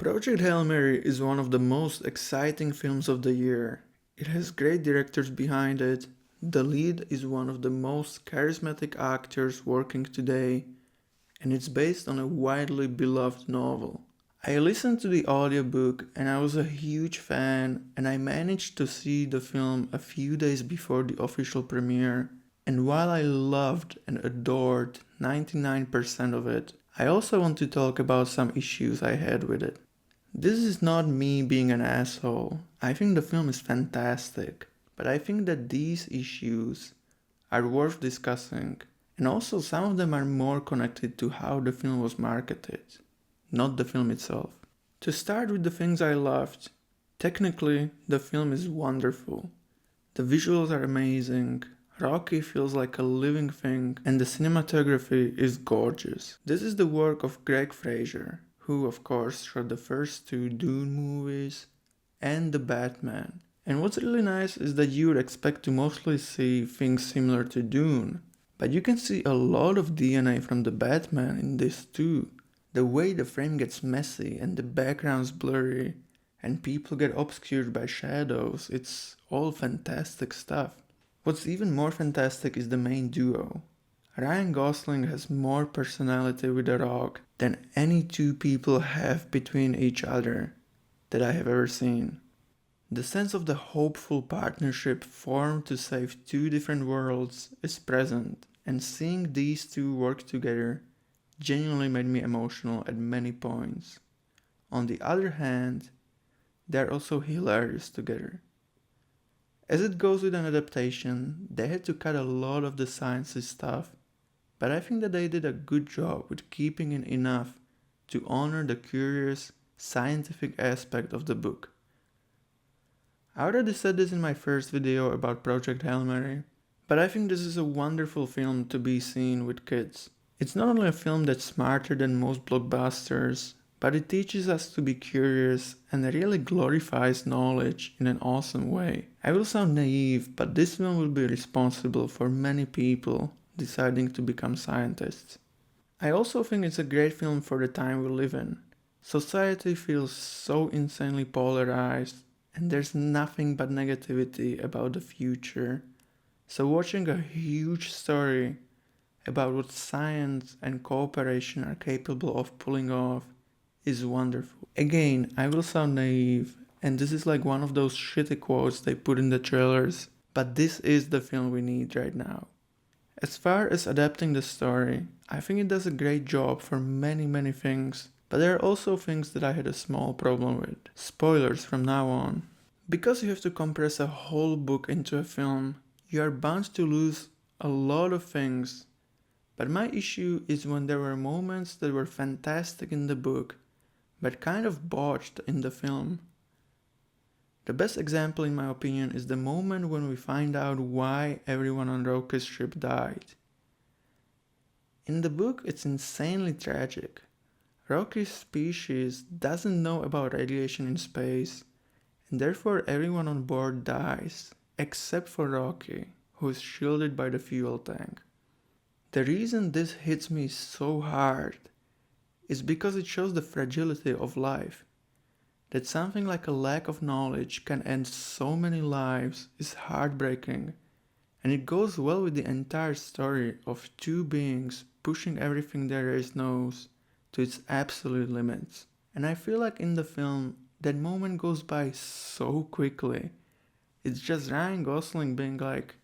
Project Hail Mary is one of the most exciting films of the year. It has great directors behind it. The lead is one of the most charismatic actors working today, and it's based on a widely beloved novel. I listened to the audiobook and I was a huge fan, and I managed to see the film a few days before the official premiere. And while I loved and adored 99% of it, I also want to talk about some issues I had with it. This is not me being an asshole. I think the film is fantastic, but I think that these issues are worth discussing, and also some of them are more connected to how the film was marketed, not the film itself. To start with the things I loved, technically the film is wonderful. The visuals are amazing, Rocky feels like a living thing, and the cinematography is gorgeous. This is the work of Greg Fraser, who of course shot the first two Dune movies and The Batman. And what's really nice is that you would expect to mostly see things similar to Dune, but you can see a lot of DNA from The Batman in this too. The way the frame gets messy and the background's blurry and people get obscured by shadows, it's all fantastic stuff. What's even more fantastic is the main duo. Ryan Gosling has more personality with The Rock than any two people have between each other that I have ever seen. The sense of the hopeful partnership formed to save two different worlds is present, and seeing these two work together genuinely made me emotional at many points. On the other hand, they're also hilarious together. As it goes with an adaptation, they had to cut a lot of the sciencey stuff, but I think that they did a good job with keeping in enough to honor the curious, scientific aspect of the book. I already said this in my first video about Project Hail Mary, but I think this is a wonderful film to be seen with kids. It's not only a film that's smarter than most blockbusters, but it teaches us to be curious and really glorifies knowledge in an awesome way. I will sound naive, but this film will be responsible for many people deciding to become scientists. I also think it's a great film for the time we live in. Society feels so insanely polarized, and there's nothing but negativity about the future. So watching a huge story about what science and cooperation are capable of pulling off is wonderful. Again, I will sound naive, and this is like one of those shitty quotes they put in the trailers, but this is the film we need right now. As far as adapting the story, I think it does a great job for many things, but there are also things that I had a small problem with. Spoilers from now on. Because you have to compress a whole book into a film, you are bound to lose a lot of things. But my issue is when there were moments that were fantastic in the book, but kind of botched in the film. The best example in my opinion is the moment when we find out why everyone on Rocky's ship died. In the book, it's insanely tragic. Rocky's species doesn't know about radiation in space, and therefore everyone on board dies, except for Rocky, who is shielded by the fuel tank. The reason this hits me so hard is because it shows the fragility of life. That something like a lack of knowledge can end so many lives is heartbreaking, and it goes well with the entire story of two beings pushing everything there is knows to its absolute limits. And I feel like in the film, that moment goes by so quickly. It's just Ryan Gosling being like,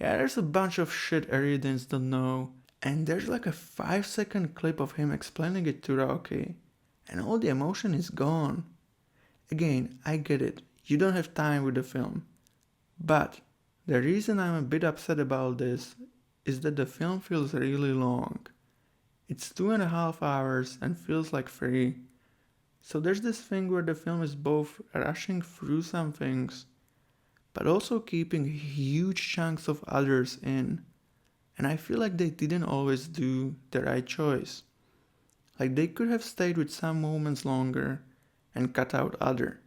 yeah, there's a bunch of shit Ariadians don't know, and there's like a 5-second clip of him explaining it to Rocky, and all the emotion is gone. Again, I get it, you don't have time with the film, but the reason I'm a bit upset about this is that the film feels really long. It's 2.5 hours and feels like 3. So there's this thing where the film is both rushing through some things, but also keeping huge chunks of others in. And I feel like they didn't always do the right choice. Like they could have stayed with some moments longer and cut out other.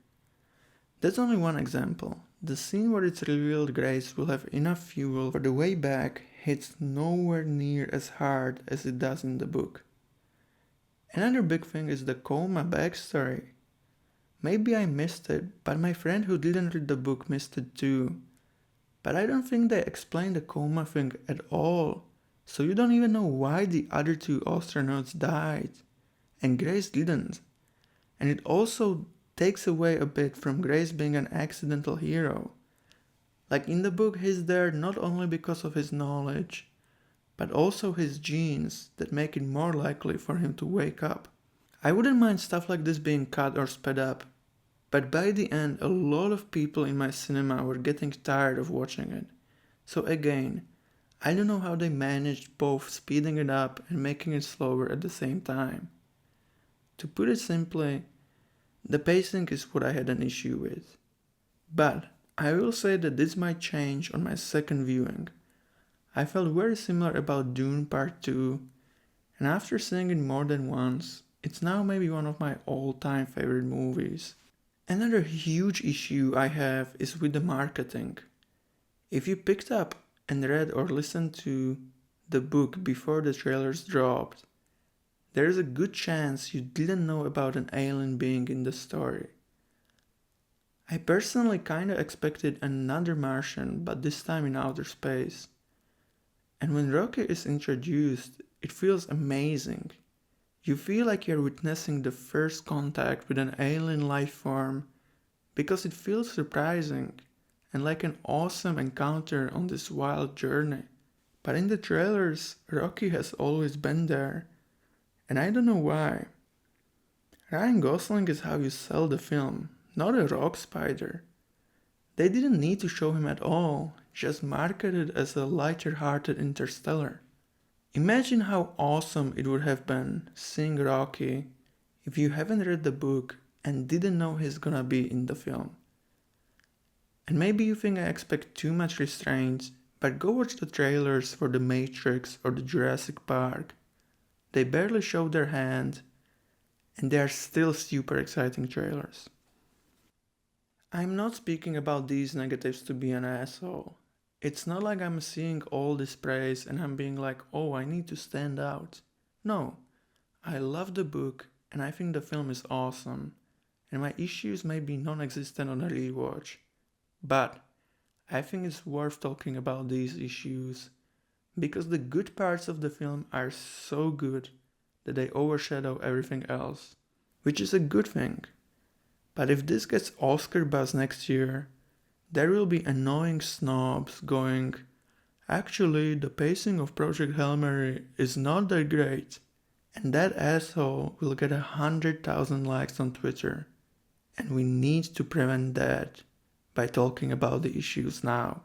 That's only one example. The scene where it's revealed Grace will have enough fuel for the way back hits nowhere near as hard as it does in the book. Another big thing is the coma backstory. Maybe I missed it, but my friend who didn't read the book missed it too. But I don't think they explain the coma thing at all, so you don't even know why the other two astronauts died, and Grace didn't. And it also takes away a bit from Grace being an accidental hero. Like in the book, he's there not only because of his knowledge, but also his genes that make it more likely for him to wake up. I wouldn't mind stuff like this being cut or sped up, but by the end, a lot of people in my cinema were getting tired of watching it. So again, I don't know how they managed both speeding it up and making it slower at the same time. To put it simply, the pacing is what I had an issue with. But I will say that this might change on my second viewing. I felt very similar about Dune Part 2, and after seeing it more than once, it's now maybe one of my all-time favorite movies. Another huge issue I have is with the marketing. If you picked up and read or listened to the book before the trailers dropped, there is a good chance you didn't know about an alien being in the story. I personally kinda expected another Martian, but this time in outer space. And when Rocky is introduced, it feels amazing. You feel like you're witnessing the first contact with an alien life form because it feels surprising and like an awesome encounter on this wild journey. But in the trailers, Rocky has always been there, and I don't know why. Ryan Gosling is how you sell the film, not a rock spider. They didn't need to show him at all, just market it as a lighter-hearted Interstellar. Imagine how awesome it would have been seeing Rocky if you haven't read the book and didn't know he's gonna be in the film. And maybe you think I expect too much restraint, but go watch the trailers for The Matrix or the Jurassic Park. They barely show their hand, and they are still super exciting trailers. I'm not speaking about these negatives to be an asshole. It's not like I'm seeing all this praise and I'm being like, oh, I need to stand out. No, I love the book and I think the film is awesome, and my issues may be non-existent on a rewatch. But I think it's worth talking about these issues because the good parts of the film are so good that they overshadow everything else, which is a good thing. But if this gets Oscar buzz next year, there will be annoying snobs going, actually the pacing of Project Hail Mary is not that great, and that asshole will get 100,000 likes on Twitter. And we need to prevent that by talking about the issues now.